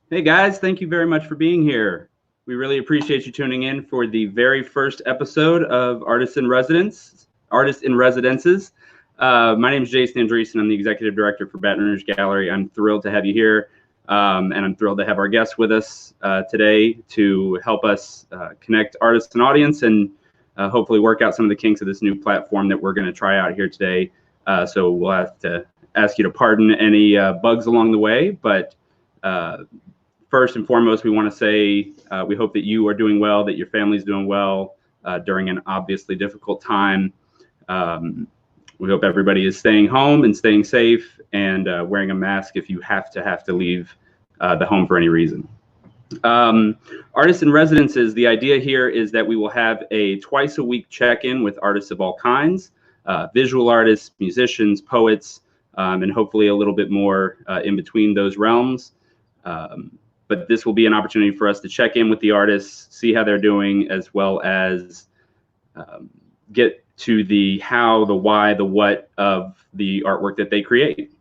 Hey guys, thank you very much for being here. We really appreciate you tuning in for the very first episode of Artists in Residences. My name is Jason Andreasen. I'm the Executive Director for Baton Rouge Gallery. I'm thrilled to have you here, and I'm thrilled to have our guests with us today to help us connect artists and audience and hopefully work out some of the kinks of this new platform that we're going to try out here today. So we'll have to ask you to pardon any bugs along the way, but first and foremost, we want to say we hope that you are doing well, that your family's doing well during an obviously difficult time. We hope everybody is staying home and staying safe and wearing a mask if you have to leave the home for any reason. Artists in Residences, the idea here is that we will have a twice-a-week check-in with artists of all kinds, visual artists, musicians, poets, and hopefully a little bit more in between those realms. But this will be an opportunity for us to check in with the artists, see how they're doing, as well as get to the how, the why, the what of the artwork that they create.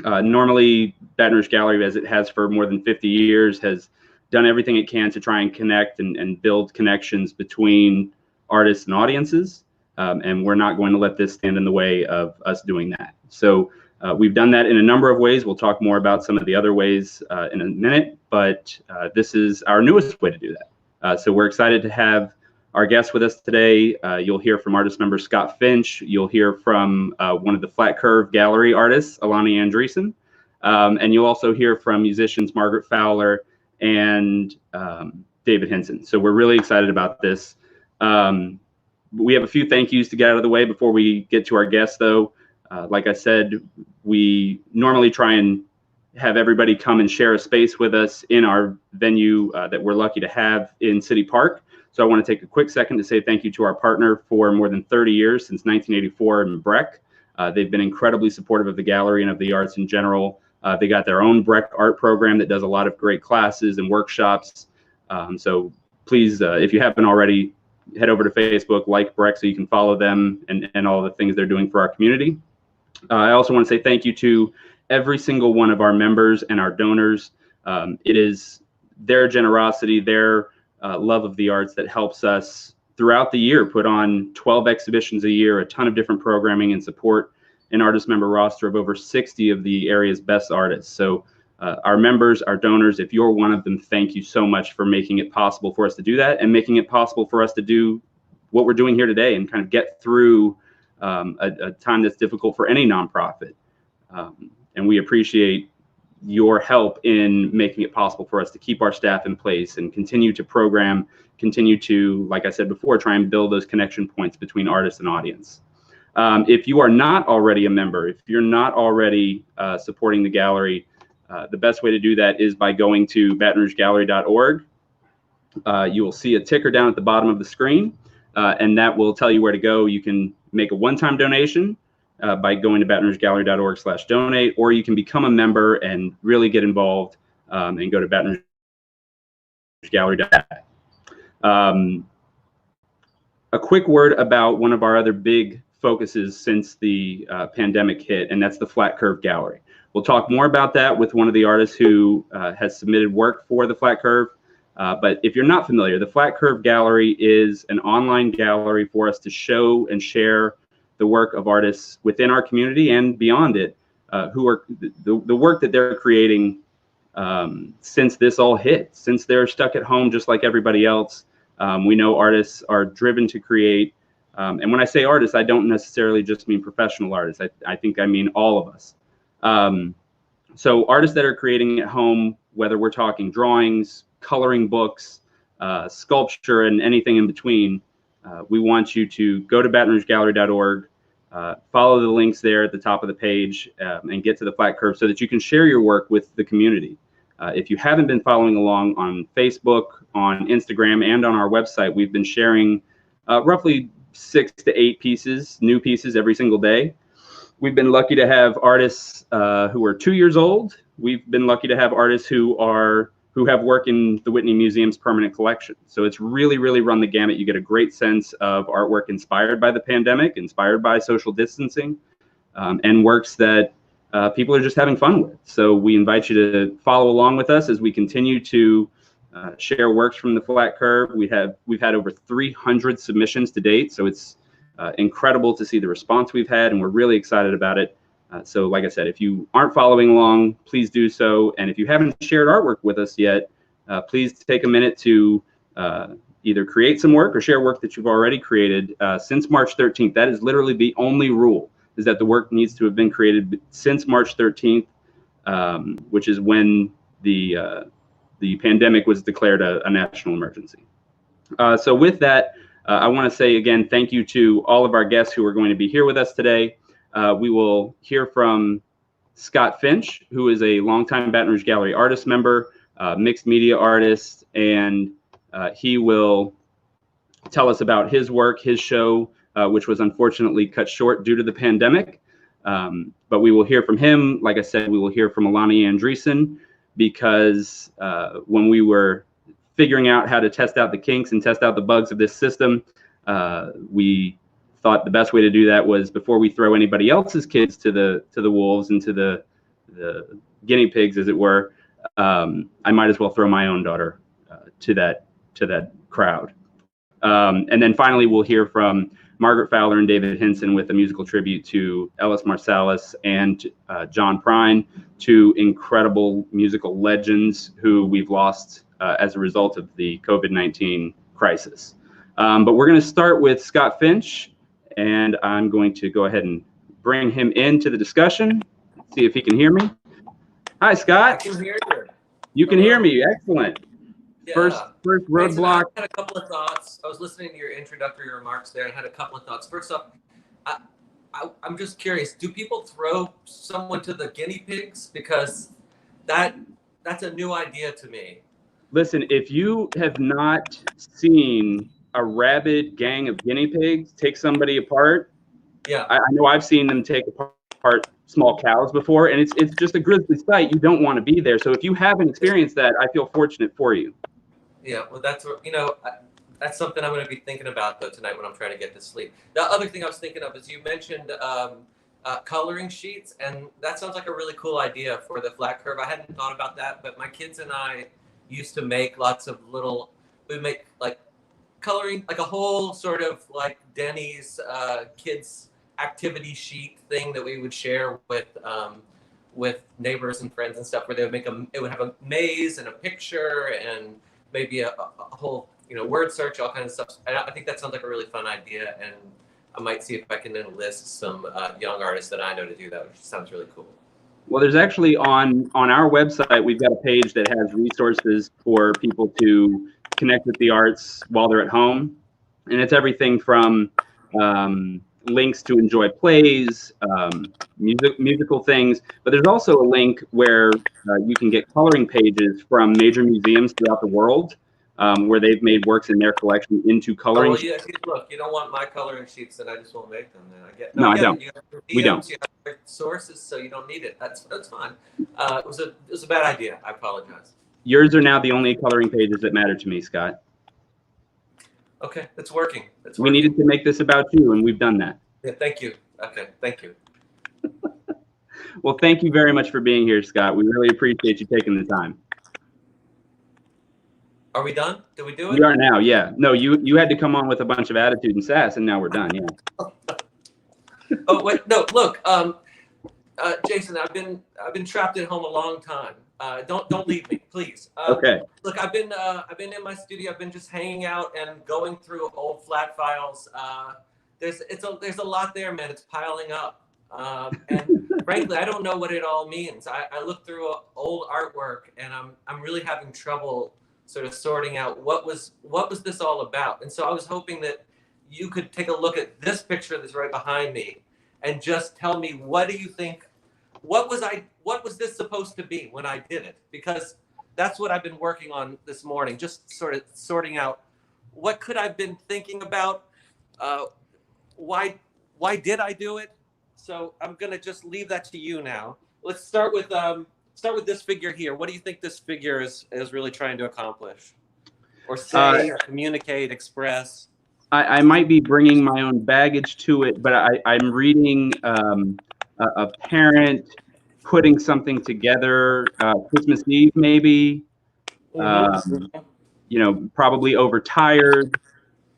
Normally, Baton Rouge Gallery, as it has for more than 50 years, has done everything it can to try and connect and build connections between artists and audiences. And we're not going to let this stand in the way of us doing that. So we've done that in a number of ways. We'll talk more about some of the other ways in a minute, but this is our newest way to do that. So we're excited to have our guests with us today. You'll hear from artist member Scott Finch. You'll hear from one of the Flat Curve Gallery artists, Alani Andreasen. And you'll also hear from musicians Margaret Fowler and David Hinson. So we're really excited about this. We have a few thank yous to get out of the way before we get to our guests, though. Like I said, we normally try and have everybody come and share a space with us in our venue that we're lucky to have in City Park. So I want to take a quick second to say thank you to our partner for more than 30 years, since 1984 in Breck. They've been incredibly supportive of the gallery and of the arts in general. They got their own Breck art program that does a lot of great classes and workshops. So please, if you haven't already, head over to Facebook, like Breck, so you can follow them and all the things they're doing for our community. I also want to say thank you to every single one of our members and our donors. It is their generosity, their love of the arts that helps us throughout the year put on 12 exhibitions a year, a ton of different programming, and support an artist member roster of over 60 of the area's best artists. So our members, our donors, if you're one of them, thank you so much for making it possible for us to do that and making it possible for us to do what we're doing here today and kind of get through a time that's difficult for any nonprofit. And we appreciate your help in making it possible for us to keep our staff in place and continue to program, continue to, like I said before, try and build those connection points between artists and audience. If you are not already a member, if you're not already supporting the gallery, the best way to do that is by going to batonrougegallery.org. You will see a ticker down at the bottom of the screen, and that will tell you where to go. You can make a one-time donation by going to batonrougegallery.org/donate, or you can become a member and really get involved and go to batonrougegallery.org. A quick word about one of our other big focuses since the pandemic hit, and that's the Flat Curve Gallery. We'll talk more about that with one of the artists who has submitted work for the Flat Curve. But if you're not familiar, the Flat Curve Gallery is an online gallery for us to show and share the work of artists within our community and beyond it, who are the work that they're creating since this all hit, since they're stuck at home just like everybody else. We know artists are driven to create. And when I say artists, I don't necessarily just mean professional artists. I think I mean all of us. So artists that are creating at home, whether we're talking drawings, coloring books, sculpture, and anything in between, we want you to go to batonrougegallery.org, follow the links there at the top of the page, and get to the Flat Curve so that you can share your work with the community. If you haven't been following along on Facebook, on Instagram, and on our website, we've been sharing roughly 6 to 8 pieces, new pieces every single day. We've been lucky to have artists who are 2 years old. We've been lucky to have artists who have work in the Whitney Museum's permanent collection. So it's really, really run the gamut. You get a great sense of artwork inspired by the pandemic, inspired by social distancing, and works that people are just having fun with. So we invite you to follow along with us as we continue to share works from the Flat Curve. We've had over 300 submissions to date, so it's incredible to see the response we've had, and we're really excited about it. So like I said, if you aren't following along, please do so. And if you haven't shared artwork with us yet, please take a minute to either create some work or share work that you've already created since March 13th. That is literally the only rule, is that the work needs to have been created since March 13th, which is when the pandemic was declared a national emergency. So with that, I want to say again, thank you to all of our guests who are going to be here with us today. We will hear from Scott Finch, who is a longtime Baton Rouge Gallery artist member, mixed media artist, and he will tell us about his work, his show, which was unfortunately cut short due to the pandemic. But we will hear from him. Like I said, we will hear from Alani Andreasen, because when we were figuring out how to test out the kinks and test out the bugs of this system, we thought the best way to do that was, before we throw anybody else's kids to the wolves and to the guinea pigs, as it were, I might as well throw my own daughter to that crowd. And then finally, we'll hear from Margaret Fowler and David Hinson with a musical tribute to Ellis, Marsalis, and John Prine, two incredible musical legends who we've lost as a result of the COVID-19 crisis. But we're going to start with Scott Finch, and I'm going to go ahead and bring him into the discussion, see if he can hear me. Hi, Scott. I can hear you. You can hear me. Excellent. Yeah. First roadblock. I had a couple of thoughts. I was listening to your introductory remarks there and had a couple of thoughts. First up, I'm just curious, do people throw someone to the guinea pigs? Because that's a new idea to me. Listen, if you have not seen a rabid gang of guinea pigs take somebody apart, yeah, I know I've seen them take apart small cows before, and it's just a grisly sight. You don't want to be there. So if you haven't experienced that, I feel fortunate for you. Yeah, well, that's that's something I'm going to be thinking about though tonight when I'm trying to get to sleep. The other thing I was thinking of is you mentioned coloring sheets, and that sounds like a really cool idea for the Flat Curve. I hadn't thought about that, but my kids and I used to make lots of little. We make like coloring, like a whole sort of like Denny's kids activity sheet thing that we would share with neighbors and friends and stuff, where they would make it would have a maze and a picture and maybe a whole word search, all kinds of stuff. And I think that sounds like a really fun idea, and I might see if I can enlist some young artists that I know to do that, which sounds really cool. Well, there's actually on our website, we've got a page that has resources for people to connect with the arts while they're at home, and it's everything from links to enjoy plays, musical things, but there's also a link where you can get coloring pages from major museums throughout the world, where they've made works in their collection into coloring. Oh, yeah. Look, you don't want my coloring sheets, then I just won't make them. Then I don't. You have DMs, we don't. You have sources, so you don't need it. That's fine. It was a bad idea. I apologize. Yours are now the only coloring pages that matter to me, Scott. Okay, it's working. We needed to make this about you, and we've done that. Yeah, thank you. Okay, thank you. Well, thank you very much for being here, Scott. We really appreciate you taking the time. Are we done? Did we do it? We are now, yeah. No, you had to come on with a bunch of attitude and sass, and now we're done, yeah. Oh, wait, no, look, Jason, I've been trapped at home a long time. Don't leave me, please. Okay. Look, I've been in my studio. I've been just hanging out and going through old flat files. There's a lot there, man. It's piling up. And frankly, I don't know what it all means. I look through old artwork, and I'm really having trouble sort of sorting out what was this all about. And so I was hoping that you could take a look at this picture that's right behind me and just tell me, what do you think? What was this supposed to be when I did it? Because that's what I've been working on this morning, just sort of sorting out what could I've been thinking about. Why did I do it? So I'm gonna just leave that to you now. Let's start with this figure here. What do you think this figure is really trying to accomplish, or say, or communicate, express? I might be bringing my own baggage to it, but I'm reading a parent putting something together, Christmas Eve maybe, you know, probably overtired,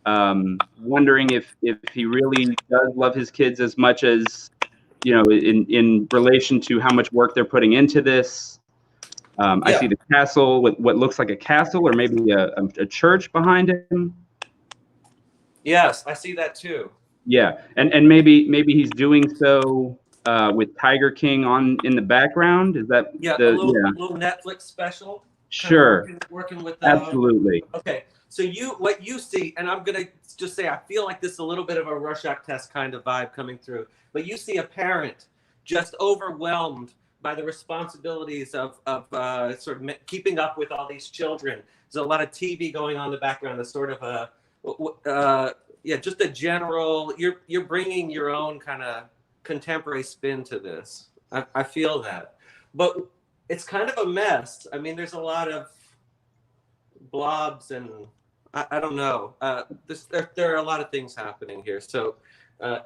wondering if he really does love his kids as much as, you know, in relation to how much work they're putting into this. I see the castle, what looks like a castle or maybe a church behind him. Yes, I see that too. Yeah, and maybe he's doing so with Tiger King on in the background. Is that a little Netflix special? Sure. Working with absolutely. Okay, so what you see, and I'm gonna just say I feel like this is a little bit of a Rorschach test kind of vibe coming through. But you see a parent just overwhelmed by the responsibilities of sort of keeping up with all these children. There's a lot of TV going on in the background. That's sort of just a general. You're bringing your own kind of contemporary spin to this. I feel that, but it's kind of a mess. I mean, there's a lot of blobs and I don't know. There are a lot of things happening here. So,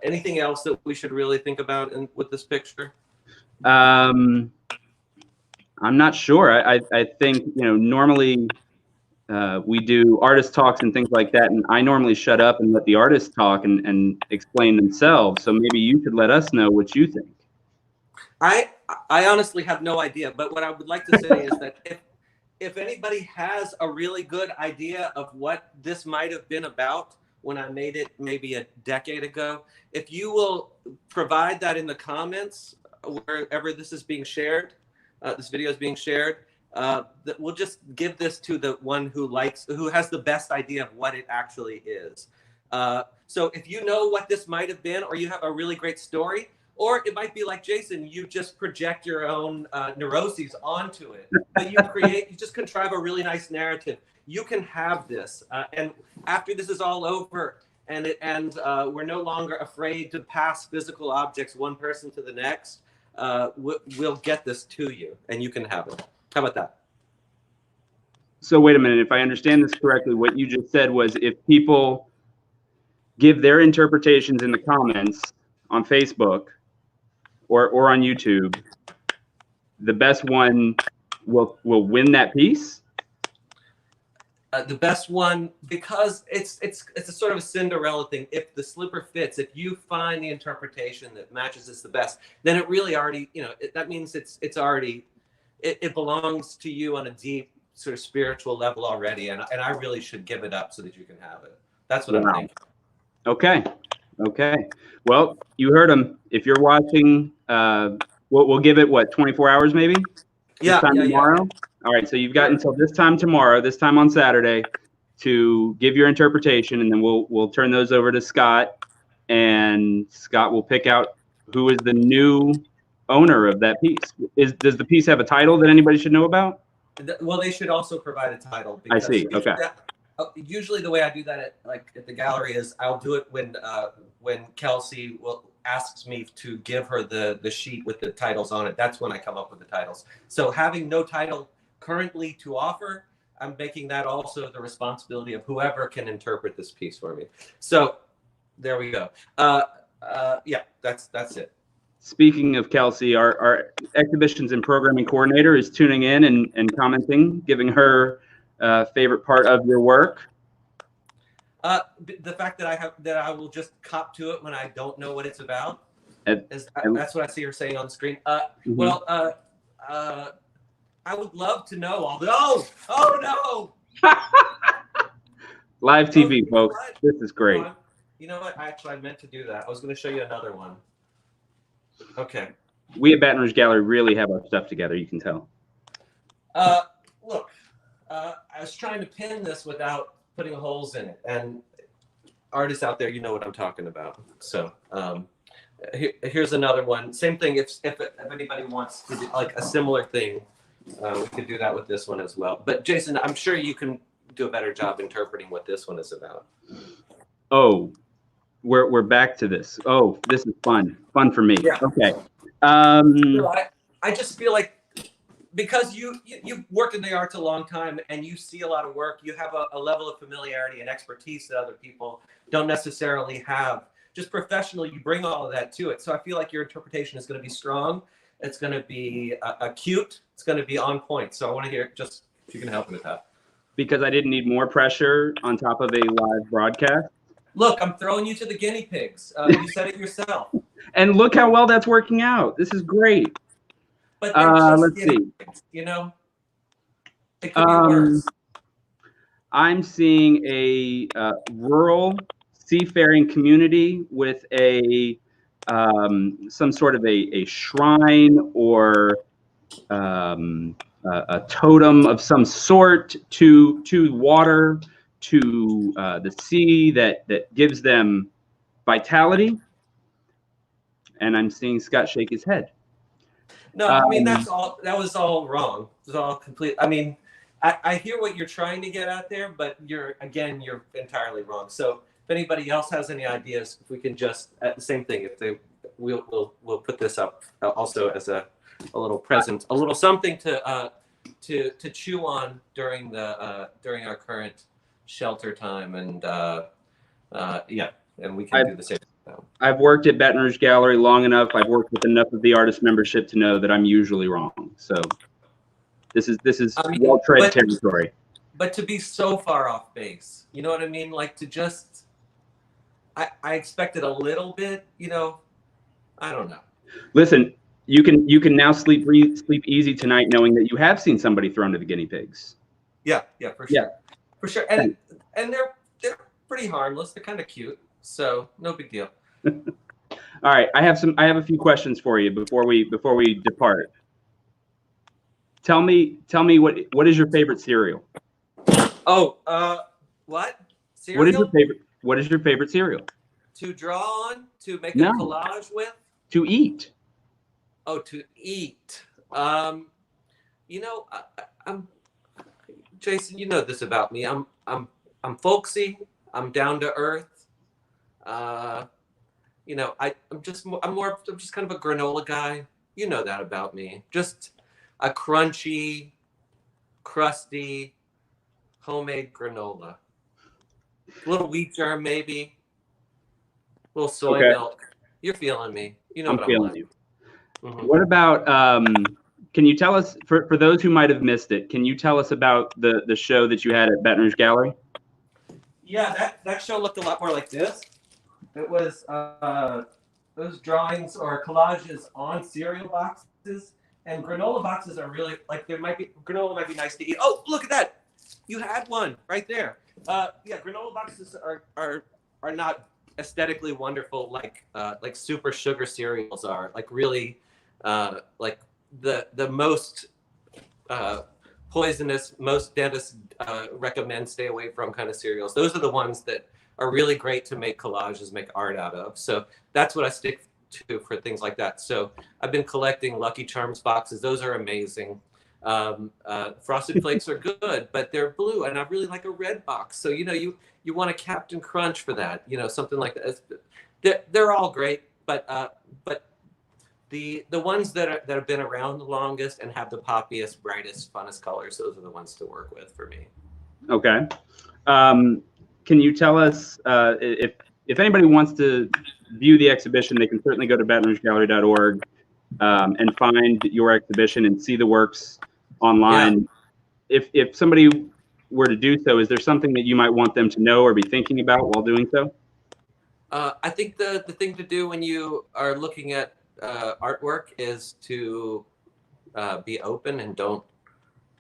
anything else that we should really think about with this picture? I'm not sure. I think, you know, normally we do artist talks and things like that, and I normally shut up and let the artists talk and explain themselves. So maybe you could let us know what you think. I honestly have no idea, but what I would like to say is that if anybody has a really good idea of what this might have been about when I made it maybe a decade ago, if you will provide that in the comments wherever this is being shared, this video is being shared, that we'll just give this to the one who has the best idea of what it actually is. So if you know what this might have been, or you have a really great story, or it might be like Jason, you just project your own neuroses onto it. But you just contrive a really nice narrative. You can have this. And after this is all over and we're no longer afraid to pass physical objects one person to the next, we'll get this to you and you can have it. How about that? So wait a minute, if I understand this correctly, what you just said was if people give their interpretations in the comments on Facebook or on YouTube, the best one will win that piece? The best one, because it's a sort of a Cinderella thing. If the slipper fits, if you find the interpretation that matches is the best, then it really already, you know, that means it's already, it belongs to you on a deep sort of spiritual level already, and I really should give it up so that you can have it. That's what I'm thinking. Okay. Well, you heard him. If you're watching, we'll give it, what, 24 hours maybe? Tomorrow? Yeah. All right, so you've got until this time tomorrow, this time on Saturday, to give your interpretation, and then we'll turn those over to Scott, and Scott will pick out who is the new owner of that piece. Does the piece have a title that anybody should know about? Well, they should also provide a title. I see. Okay. Usually the way I do that at the gallery is I'll do it when Kelsey asks me to give her the sheet with the titles on it. That's when I come up with the titles. So having no title currently to offer, I'm making that also the responsibility of whoever can interpret this piece for me. So there we go. Yeah, that's it. Speaking of Kelsey, our exhibitions and programming coordinator is tuning in and commenting, giving her favorite part of your work. The fact that I will just cop to it when I don't know what it's about. That's what I see her saying on the screen. Well, I would love to know all the. Oh no! Live TV, folks. This is great. You know what? I meant to do that. I was going to show you another one. Okay. We at Baton Rouge Gallery really have our stuff together. You can tell. Look, I was trying to pin this without putting holes in it, and artists out there, you know what I'm talking about. So here's another one. Same thing. If anybody wants to do like a similar thing, we could do that with this one as well. But Jason, I'm sure you can do a better job interpreting what this one is about. Oh, we're back to this. Oh, this is fun for me. Yeah. Okay. I just feel like because you've worked in the arts a long time and you see a lot of work, you have a level of familiarity and expertise that other people don't necessarily have. Just professionally, you bring all of that to it. So I feel like your interpretation is going to be strong. It's going to be cute. It's going to be on point. So I want to hear just if you can help me with that. Because I didn't need more pressure on top of a live broadcast. Look, I'm throwing you to the guinea pigs. You said it yourself. And look how well that's working out. This is great. But they're just let's see. Pigs, you know? It could be worse. I'm seeing a rural seafaring community with a some sort of a shrine or a totem of some sort to water, to the sea that gives them vitality. And I'm seeing Scott shake his head. No, I mean, that's all. That was all wrong. It was all complete. I mean, I hear what you're trying to get at there, but you're entirely wrong. So if anybody else has any ideas, if we can just the same thing. If they, we'll put this up also as a little present, a little something to chew on during our current shelter time, and and we can do the same. I've worked at Baton Rouge Gallery long enough. I've worked with enough of the artist membership to know that I'm usually wrong. So this is well-tread territory. But to be so far off base, you know what I mean? Like to just, I expected a little bit, you know. I don't know. Listen, you can now sleep easy tonight knowing that you have seen somebody thrown to the guinea pigs. Yeah, for sure. Yeah. For sure. And they're pretty harmless. They're kind of cute. So no big deal. All right, I have a few questions for you before we depart. Tell me what is your favorite cereal? Oh, what? Cereal? What is your favorite cereal? To draw on, to make a collage with? To eat. Oh, to eat. You know, I'm Jason, you know this about me. I'm folksy. I'm down to earth. You know, I'm just kind of a granola guy. You know that about me. Just a crunchy, crusty, homemade granola. A little wheat germ, maybe. A little soy milk. You're feeling me. You know what I'm feeling. You. Mm-hmm. What about? Can you tell us for those who might have missed it? Can you tell us about the show that you had at Baton Rouge Gallery? Yeah, that show looked a lot more like this. It was those drawings or collages on cereal boxes, and granola boxes are really like granola might be nice to eat. Oh, look at that! You had one right there. Yeah, granola boxes are not aesthetically wonderful like super sugar cereals are. Like really, like the most poisonous, most dentists recommend stay away from kind of cereals. Those are the ones that are really great to make collages, make art out of. So that's what I stick to for things like that. So I've been collecting Lucky Charms boxes. Those are amazing. Frosted Flakes are good, but they're blue, and I really like a red box. So, you know, you want a Captain Crunch for that, you know, something like that. They're all great, but the ones that have been around the longest and have the poppiest, brightest, funnest colors, those are the ones to work with for me. Okay. Can you tell us if anybody wants to view the exhibition, they can certainly go to batonrougegallery.org and find your exhibition and see the works online. Yeah. If somebody were to do so, is there something that you might want them to know or be thinking about while doing so? I think the thing to do when you are looking at artwork is to be open and don't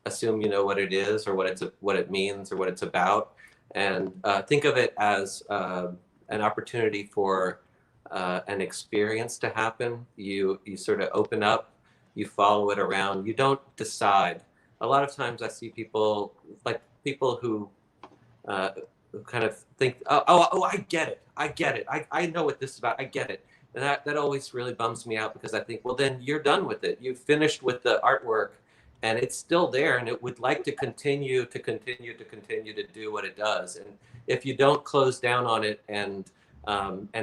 assume you know what it is or what it means or what it's about, and think of it as an opportunity for an experience to happen. You sort of open up, you follow it around, you don't decide. A lot of times I see people who kind of think, oh, I get it. I know what this is about. I get it. And that always really bums me out, because I think, well, then you're done with it. You've finished with the artwork, and it's still there, and it would like to continue to do what it does. And if you don't close down on it and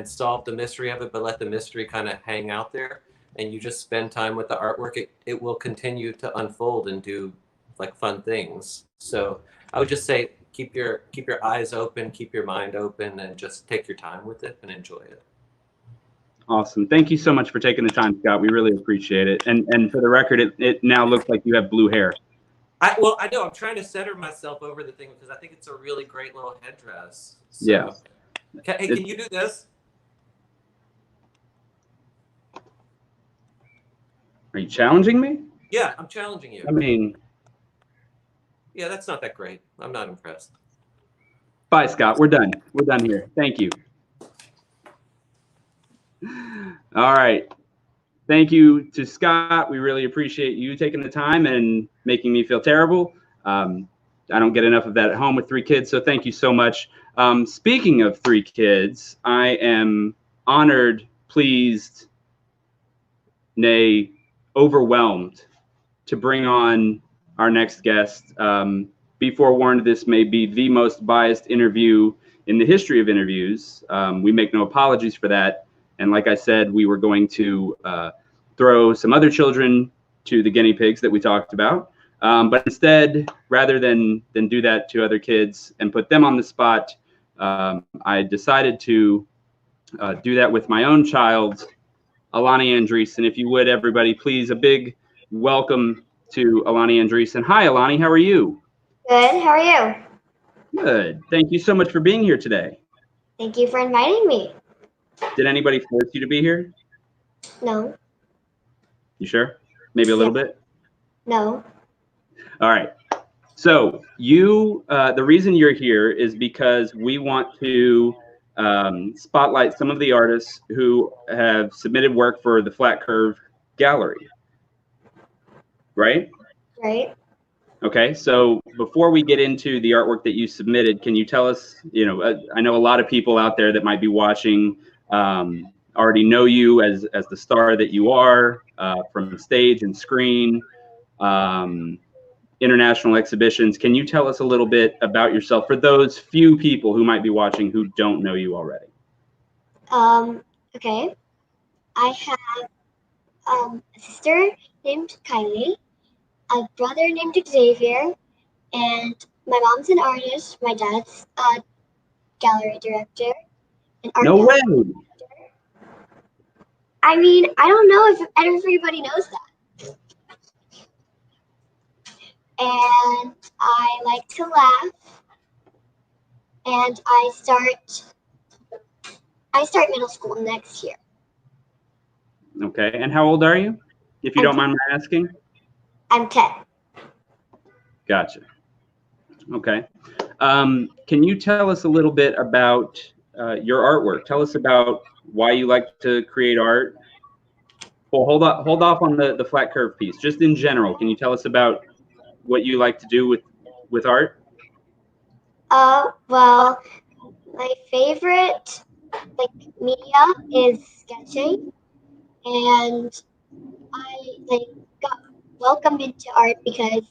solve the mystery of it, but let the mystery kind of hang out there, and you just spend time with the artwork, it will continue to unfold and do like fun things. So I would just say, keep your eyes open, keep your mind open, and just take your time with it and enjoy it. Awesome. Thank you so much for taking the time, Scott. We really appreciate it. And for the record, it now looks like you have blue hair. Well, I know I'm trying to center myself over the thing because I think it's a really great little headdress. So, Yeah. hey, can you do this? Are you challenging me? Yeah, I'm challenging you. I mean, yeah, that's not that great. I'm not impressed. bye, Scott. We're done. We're done here. Thank you. All right. Thank you to Scott. We really appreciate you taking the time and making me feel terrible. I don't get enough of that at home with 3 kids, so thank you so much. Speaking of 3 kids, I am honored, pleased, nay, overwhelmed to bring on our next guest. Be forewarned, this may be the most biased interview in the history of interviews. We make no apologies for that. And like I said, we were going to throw some other children to the guinea pigs that we talked about. But instead, rather than do that to other kids and put them on the spot, I decided to do that with my own child, Alani Andreasen. If you would, everybody, please, a big welcome to Alani Andreasen. Hi, Alani. How are you? Good. How are you? Good. Thank you so much for being here today. Thank you for inviting me. Did anybody force you to be here? No. You sure? Maybe a little bit? No. All right. So you, the reason you're here is because we want to spotlight some of the artists who have submitted work for the Flat Curve Gallery. Right? Right. Okay. So before we get into the artwork that you submitted, can you tell us, I know a lot of people out there that might be watching already know you as the star that you are from stage and screen. International exhibitions. Can you tell us a little bit about yourself for those few people who might be watching who don't know you already? Okay. I have a sister named Kylie, a brother named Xavier, and my mom's an artist. My dad's a gallery director. An art No way. director. I mean, I don't know if everybody knows that. And I like to laugh. And I start middle school next year. Okay. And how old are you, if you don't mind my asking? I'm 10. Gotcha. Okay. Can you tell us a little bit about your artwork? Tell us about why you like to create art. Well, hold off on the flat curve piece. Just in general, can you tell us about what you like to do with art? Well, my favorite media is sketching, and I got welcomed into art because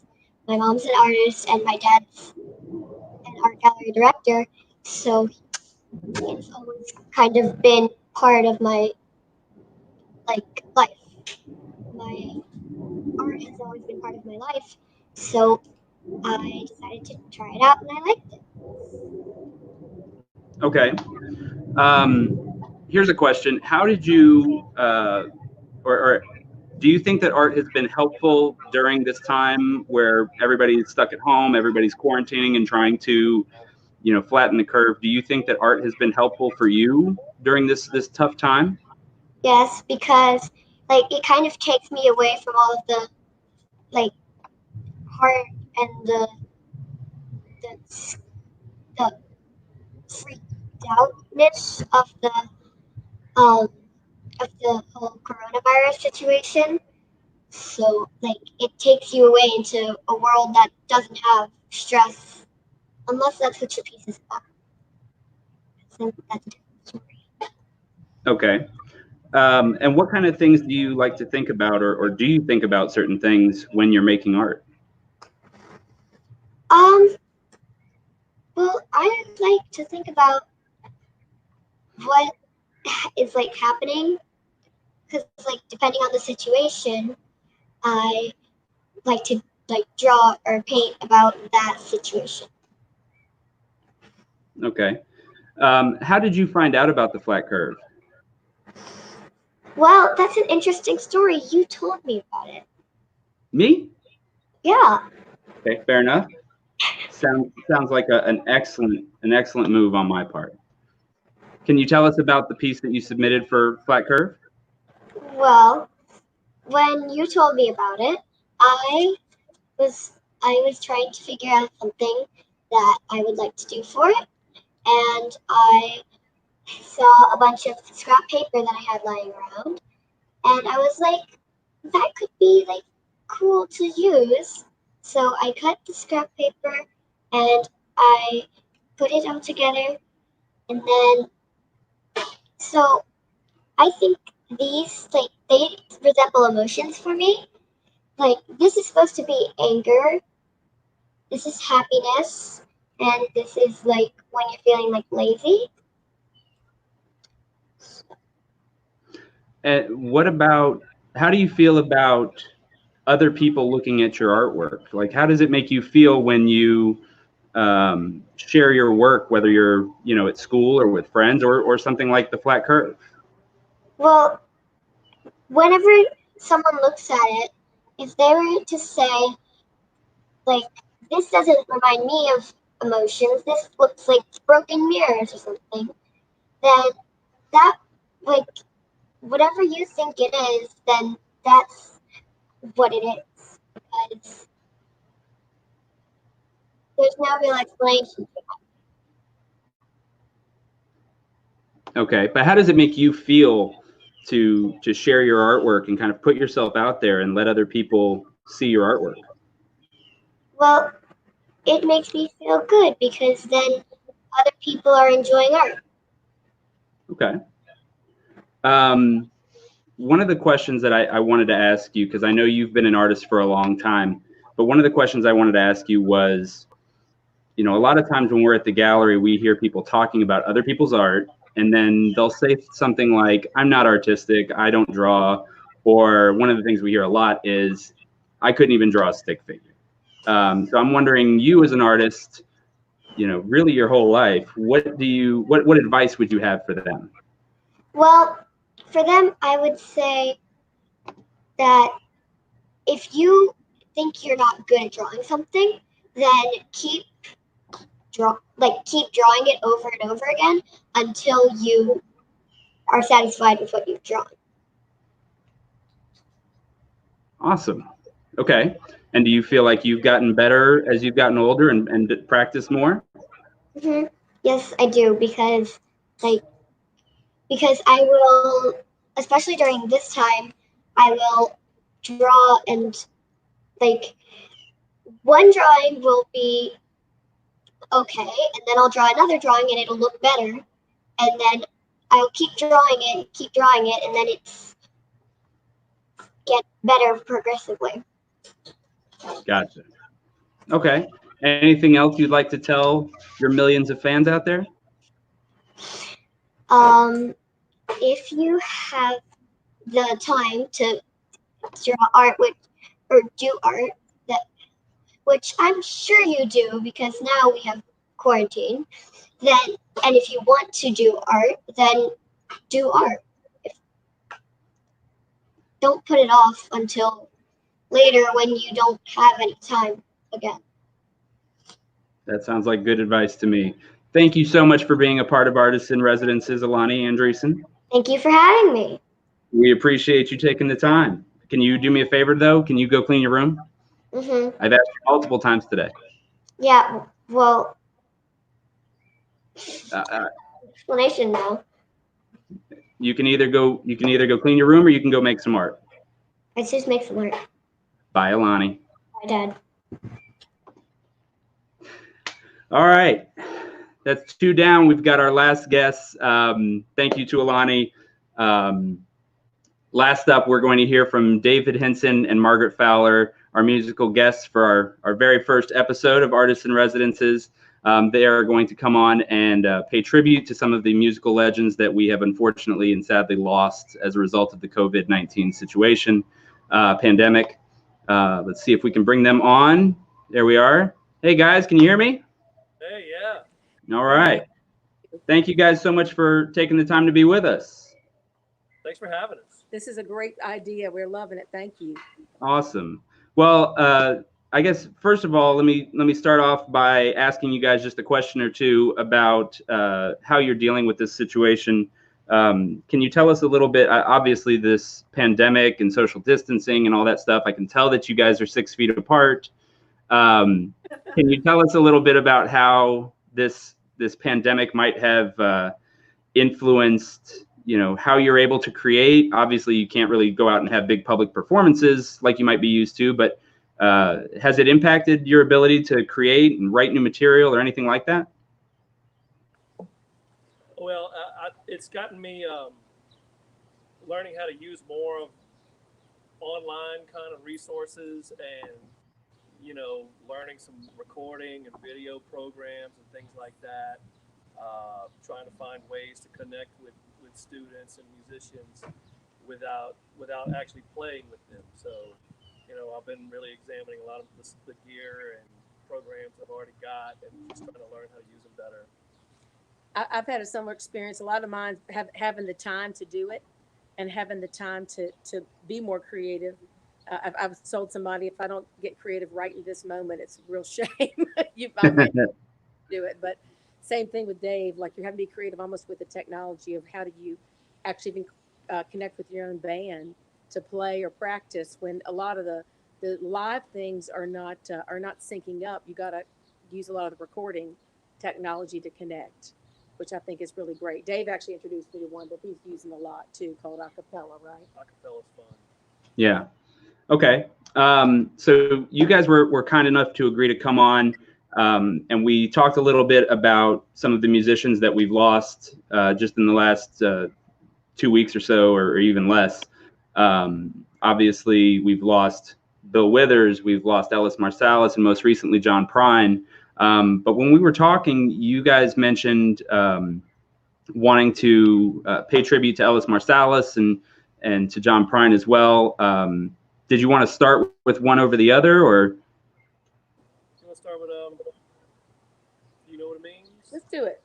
my mom's an artist and my dad's an art gallery director, so it's always kind of been part of my life. My art has always been part of my life, so I decided to try it out and I liked it. Okay. Here's a question. How did you, or do you think that art has been helpful during this time where everybody's stuck at home, everybody's quarantining and trying to, flatten the curve? Do you think that art has been helpful for you during this tough time? Yes, because it kind of takes me away from all of the heart and the freaked outness of the whole coronavirus situation. So it takes you away into a world that doesn't have stress, unless that's what your piece is about. So that's a different story. Okay. And what kind of things do you like to think about, or do you think about certain things when you're making art? Well, I like to think about what is happening, because depending on the situation, I like to draw or paint about that situation. Okay. How did you find out about the flat curve? Well, that's an interesting story. You told me about it. Me? Yeah. Okay, fair enough. Sounds like an excellent move on my part. Can you tell us about the piece that you submitted for Flat Curve? Well, when you told me about it, I was trying to figure out something that I would like to do for it, and I saw a bunch of scrap paper that I had lying around, and I was like, that could be like cool to use. So I cut the scrap paper and I put it all together, and then so I think these like they resemble emotions for me. Like this is supposed to be anger, this is happiness, and this is like when you're feeling like lazy. What about, how do you feel about other people looking at your artwork? Like, how does it make you feel when you share your work, whether you're, at school or with friends or something like the Flat Curve? Well, whenever someone looks at it, if they were to say, like, this doesn't remind me of emotions, this looks like broken mirrors or something, then that, like, whatever you think it is, then that's what it is. Because there's no real explanation. Okay, but how does it make you feel to share your artwork and kind of put yourself out there and let other people see your artwork? Well, it makes me feel good because then other people are enjoying art. Okay. One of the questions that I wanted to ask you, because I know you've been an artist for a long time, but one of the questions I wanted to ask you was, a lot of times when we're at the gallery, we hear people talking about other people's art, and then they'll say something like, I'm not artistic, I don't draw, or one of the things we hear a lot is, I couldn't even draw a stick figure. So I'm wondering, you as an artist, really your whole life, what advice would you have for them? Well, for them, I would say that if you think you're not good at drawing something, then keep drawing it over and over again until you are satisfied with what you've drawn. Awesome. Okay. And do you feel like you've gotten better as you've gotten older and practiced more? Mm-hmm. Yes, I do because I will, especially during this time, I will draw and like one drawing will be okay, and then I'll draw another drawing and it'll look better, and then I'll keep drawing it, and then it's get better progressively. Gotcha. Okay. Anything else you'd like to tell your millions of fans out there? If you have the time to draw art or do art, which I'm sure you do because now we have quarantine, and if you want to do art, then do art. Don't put it off until later when you don't have any time again. That sounds like good advice to me. Thank you so much for being a part of Artists in Residences, Alani Andreasen. Thank you for having me. We appreciate you taking the time. Can you do me a favor, though? Can you go clean your room? Mm-hmm. I've asked you multiple times today. Yeah, well, explanation now. You can either go clean your room or you can go make some art. Let's just make some art. Bye, Alani. Bye, Dad. All right. That's 2 down. We've got our last guest. Thank you to Alani. Last up, we're going to hear from David Hinson and Margaret Fowler, our musical guests for our very first episode of Artists in Residences. They are going to come on and pay tribute to some of the musical legends that we have unfortunately and sadly lost as a result of the COVID-19 situation, pandemic. Let's see if we can bring them on. There we are. Hey, guys, can you hear me? Hey, yeah. All right. Thank you guys so much for taking the time to be with us. Thanks for having us. This is a great idea. We're loving it. Thank you. Awesome. Well, I guess first of all, let me start off by asking you guys just a question or two about how you're dealing with this situation. Can you tell us a little bit? Obviously, this pandemic and social distancing and all that stuff. I can tell that you guys are 6 feet apart. Can you tell us a little bit about how this pandemic might have influenced, how you're able to create? Obviously, you can't really go out and have big public performances like you might be used to, but has it impacted your ability to create and write new material or anything like that? Well, it's gotten me learning how to use more of online kind of resources and, learning some recording and video programs and things like that. Trying to find ways to connect with students and musicians without actually playing with them. So, I've been really examining a lot of the gear and programs I've already got and just trying to learn how to use them better. I've had a similar experience. A lot of mine having the time to do it and having the time to be more creative. I've told somebody, if I don't get creative right in this moment, it's a real shame. You might do it, but same thing with Dave. Like, you're having to be creative almost with the technology of how do you actually even connect with your own band to play or practice when a lot of the live things are not syncing up. You got to use a lot of the recording technology to connect, which I think is really great. Dave actually introduced me to one that he's using a lot too, called acapella, right? Acapella's fun. Yeah. Okay. So you guys were kind enough to agree to come on. And we talked a little bit about some of the musicians that we've lost just in the last 2 weeks or so, or even less. Obviously, we've lost Bill Withers, we've lost Ellis Marsalis, and most recently John Prine. But when we were talking, you guys mentioned wanting to pay tribute to Ellis Marsalis and to John Prine as well. Did you want to start with one over the other, or? Let's start with Do You Know What It Means? Let's do it.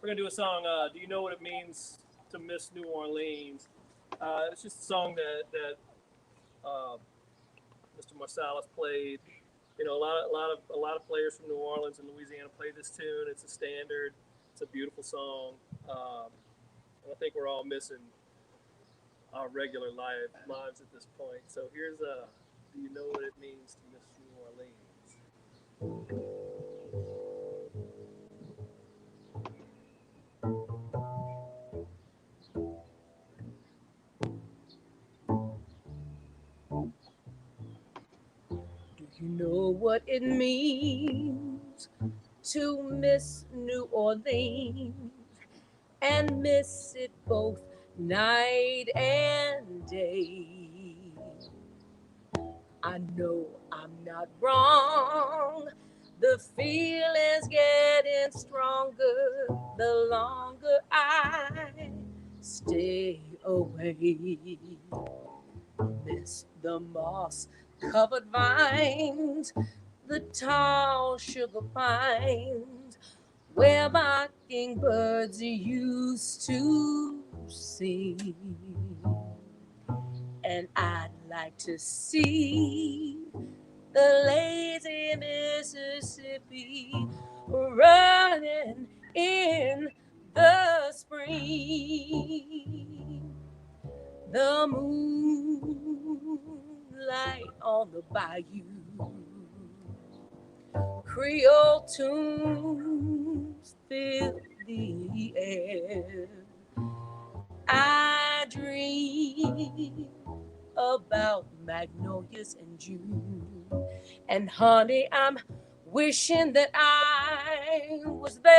We're gonna do a song. Do you know what it means to miss New Orleans? It's just a song that Mr. Marsalis played. A lot of players from New Orleans and Louisiana play this tune. It's a standard. It's a beautiful song. And I think we're all missing our regular lives at this point. So here's Do You Know What It Means to Miss New Orleans? Do you know what it means to miss New Orleans and miss it both night and day? I know I'm not wrong. The feeling's getting stronger the longer I stay away. Miss the moss-covered vines, the tall sugar pines, where mockingbirds used to sing. And I'd like to see the lazy Mississippi running in the spring. The moonlight on the bayou, Creole tunes fill the air. I dream about magnolias in June. And honey, I'm wishing that I was there.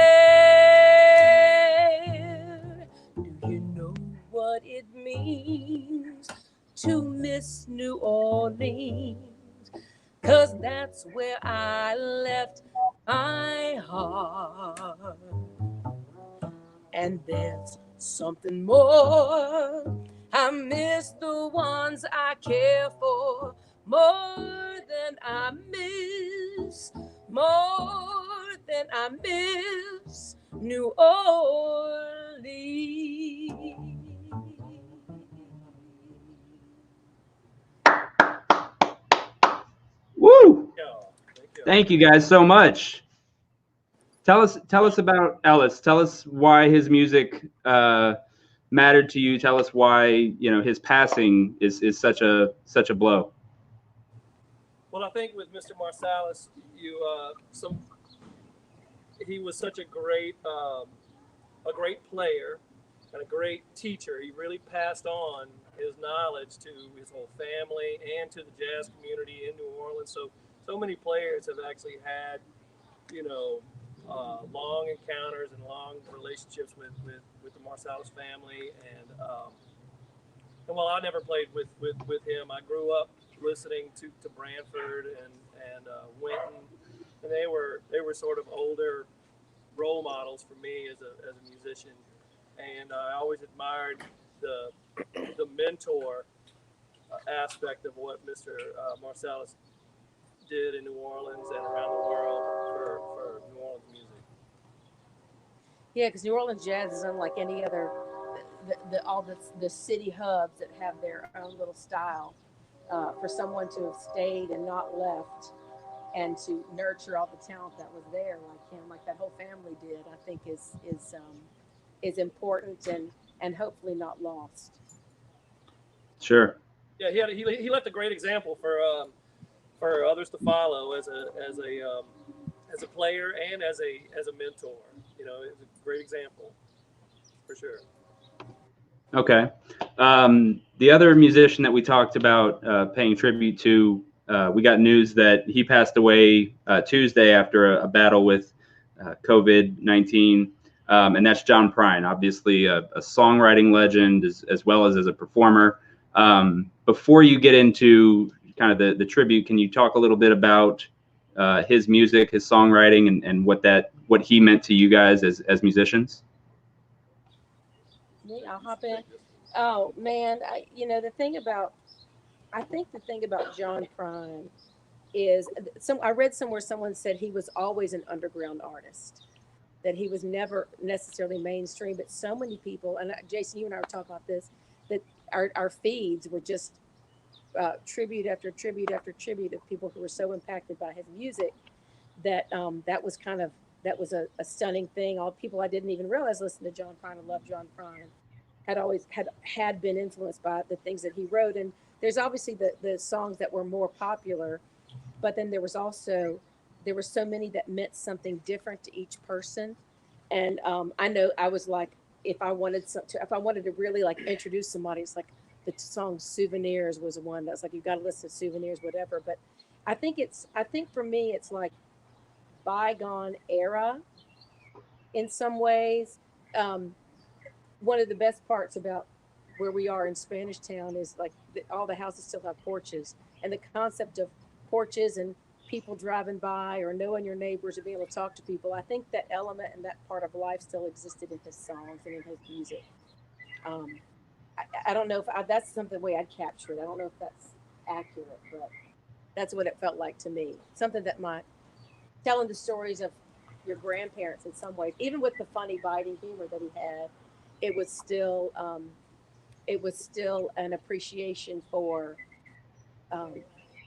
Do you know what it means to miss New Orleans? 'Cause that's where I left my heart. And there's something more. I miss the ones I care for more than I miss New Orleans. Thank you guys so much. Tell us about Ellis. Tell us why his music mattered to you. Tell us why his passing is such a blow. Well, I think with Mr. Marsalis, he was such a great player and a great teacher. He really passed on his knowledge to his whole family and to the jazz community in New Orleans. So many players have actually had, long encounters and long relationships with the Marsalis family. And while I never played with him, I grew up listening to Branford and Winton, and they were sort of older role models for me as a musician. And I always admired the mentor aspect of what Mr. Marsalis did in New Orleans and around the world for New Orleans music. Yeah, because New Orleans jazz is unlike any other. All the city hubs that have their own little style. For someone to have stayed and not left, and to nurture all the talent that was there, like him, like that whole family did, I think is important and hopefully not lost. Sure. Yeah, he left a great example for others to follow as a player and as a mentor. It's a great example for sure. Okay. The other musician that we talked about paying tribute to, we got news that he passed away Tuesday after a battle with COVID-19, and that's John Prine, obviously a songwriting legend as well as a performer. Before you get into kind of the tribute, can you talk a little bit about his music, his songwriting, and what he meant to you guys as musicians? I'll hop in. Oh man, the thing about John Prine is I read somewhere someone said he was always an underground artist, that he was never necessarily mainstream, but so many people, and Jason, you and I were talking about this, that our feeds were just tribute after tribute after tribute of people who were so impacted by his music that that was a stunning thing. All people I didn't even realize listened to John Prine and loved John Prine had been influenced by the things that he wrote. And there's obviously the songs that were more popular, but then there were so many that meant something different to each person. And I know I was like, if I wanted to really like introduce somebody, it's like the song "Souvenirs" was one that's like, you got to listen to "Souvenirs," whatever. But I think for me it's like bygone era in some ways. One of the best parts about where we are in Spanish Town is like all the houses still have porches, and the concept of porches and people driving by or knowing your neighbors and being able to talk to people. I think that element and that part of life still existed in his songs and in his music. I don't know if that's something way I'd capture it. I don't know if that's accurate, but that's what it felt like to me. Something that telling the stories of your grandparents in some ways, even with the funny biting humor that he had, it was still an appreciation for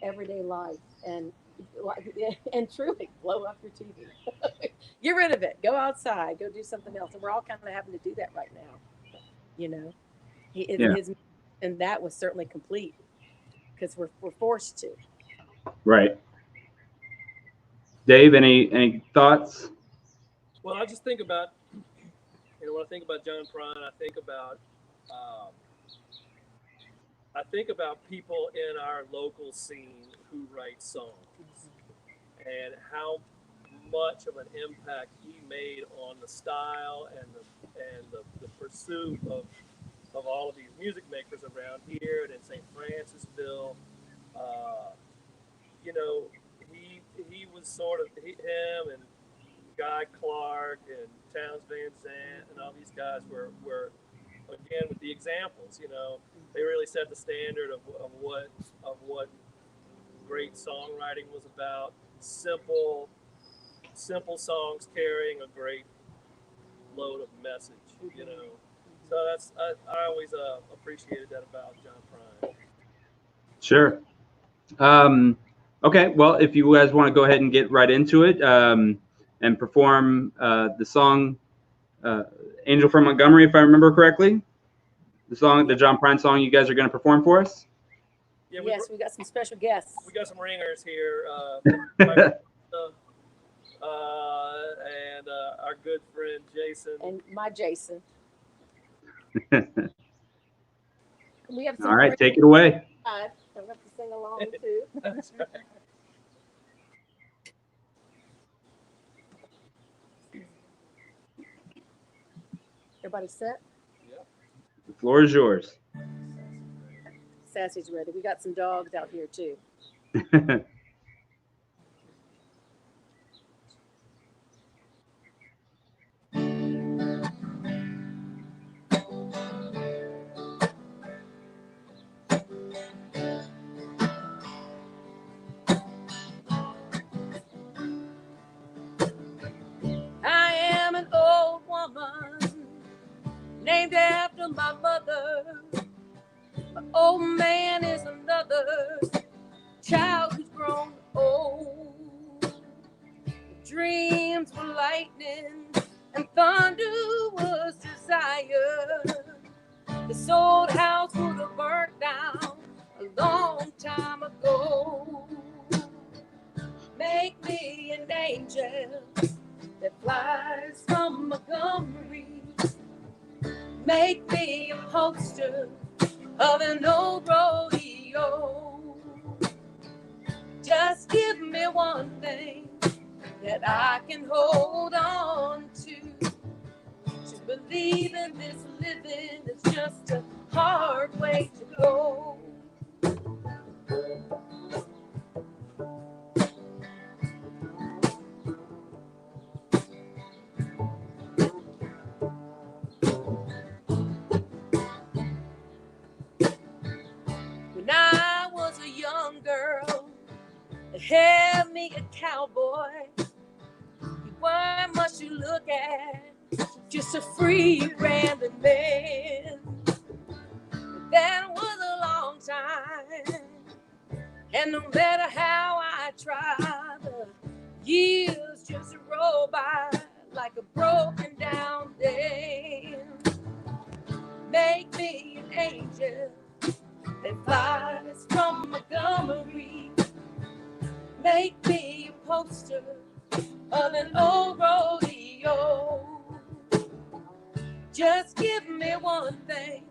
everyday life and truly blow up your TV. Get rid of it. Go outside. Go do something else. And we're all kind of having to do that right now. And that was certainly complete because we're forced to. Right. Dave, any thoughts? Well, I just think about, when I think about John Prine, I think about people in our local scene who write songs and how much of an impact he made on the style and the pursuit of all of these music makers around here and in St. Francisville. He was sort of him and Guy Clark and Townes Van Zandt and all these guys were again with the examples. They really set the standard of what great songwriting was about. Simple songs carrying a great load of message. So I always appreciated that about John Prine. Sure. Okay, well, if you guys want to go ahead and get right into it and perform the song Angel from Montgomery, if I remember correctly, the John Prine song you guys are going to perform for us. Yeah, Yes, we got some special guests. we got some ringers here, and our good friend Jason. And my Jason. We have some All right, take it away. I have to sing along too. That's right. Everybody set? The floor is yours. Sassy's ready. We got some dogs out here too. I am an old woman named after my mother. My old man is another child who's grown old. Dreams were lightning and thunder was desire. This old house would have burnt down a long time ago. Make me an angel that flies from Montgomery. Make me a poster of an old rodeo. Just give me one thing that I can hold on to. To believe in this living is just a hard way to go. When I was a young girl, they had me a cowboy. You weren't much to look at, just a free random man. But that was a long time, and no matter how I tried, the years just roll by like a broken down dam. Make me an angel that flies from Montgomery. Make me a poster of an old rodeo. Just give me one thing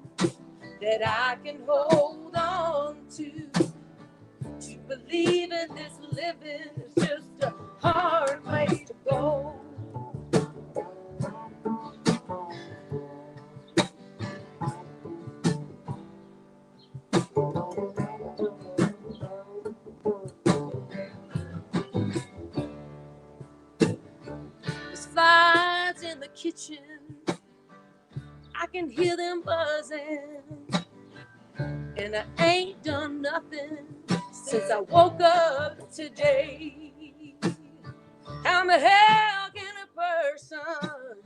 that I can hold on to. To believe in this living is just a hard way to go. There's flies in the kitchen, I can hear them buzzing, and I ain't done nothing since I woke up today. How the hell can a person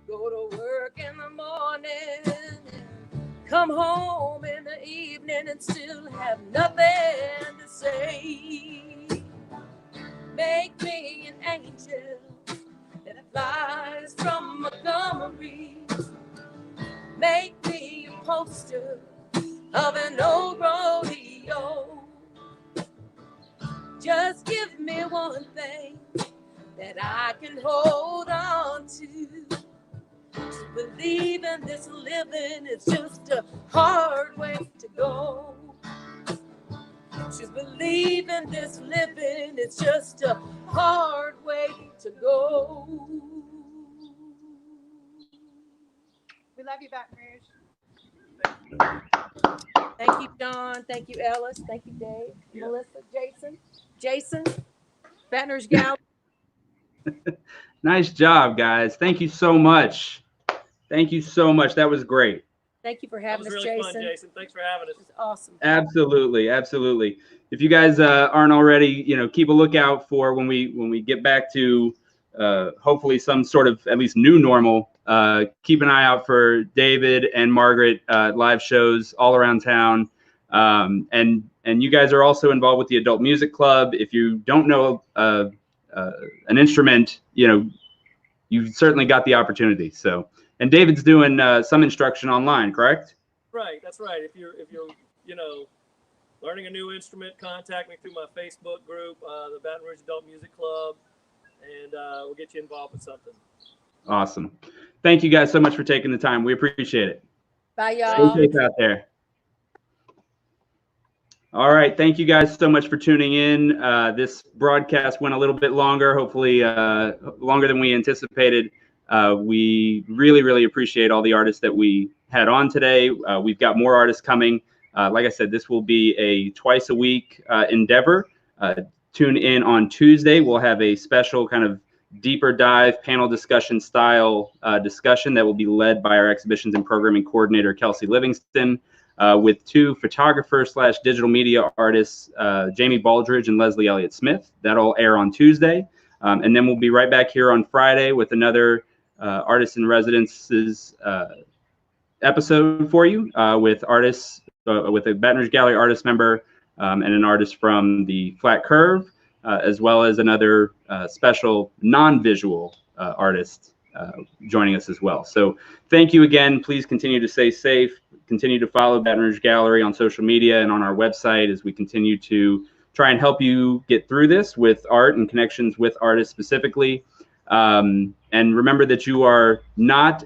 go to work in the morning, come home in the evening and still have nothing to say? Make me an angel that flies from Montgomery. Make me a poster of an old rodeo. Just give me one thing that I can hold on to. To believe in this living is just a hard way to go. To believe in this living is just a hard way to go. We love you, Baton Rouge. Thank you, John. Thank you, Ellis. Thank you, Dave, Melissa, Jason, Baton Rouge Gallery. Nice job, guys. Thank you so much. Thank you so much. That was great. Thank you for That having was us, really Jason. fun, Jason. Thanks for having us. It was awesome. Absolutely, absolutely. If you guys aren't already, keep a lookout for when we get back to hopefully some sort of at least new normal. Keep an eye out for David and Margaret live shows all around town. And And you guys are also involved with the Adult Music Club. If you don't know an instrument, you've certainly got the opportunity. So, and David's doing some instruction online, correct? Right, that's right. If you're learning a new instrument, contact me through my Facebook group, the Baton Rouge Adult Music Club, and we'll get you involved with something. Awesome. Thank you guys so much for taking the time. We appreciate it. Bye, y'all. Stay safe out there. All right. Thank you guys so much for tuning in. This broadcast went a little bit longer, hopefully longer than we anticipated. We really, really appreciate all the artists that we had on today. We've got more artists coming. Like I said, this will be a twice a week endeavor. Tune in on Tuesday. We'll have a special kind of deeper dive panel discussion style discussion that will be led by our exhibitions and programming coordinator, Kelsey Livingston, with two photographers / digital media artists, Jamie Baldridge and Leslie Elliott Smith. That'll air on Tuesday. And then we'll be right back here on Friday with another Artists in Residences episode for you with artists, with a Baton Rouge Gallery artist member and an artist from the Flat Curve, as well as another special non-visual artist joining us as well. So thank you again. Please continue to stay safe. Continue to follow Baton Rouge Gallery on social media and on our website as we continue to try and help you get through this with art and connections with artists specifically. And remember that you are not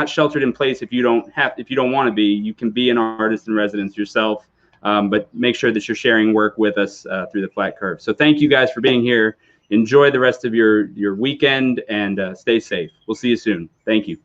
sheltered in place if you don't want to be. You can be an artist in residence yourself, but make sure that you're sharing work with us through the Flat Curve. So thank you guys for being here. Enjoy the rest of your weekend and stay safe. We'll see you soon. Thank you.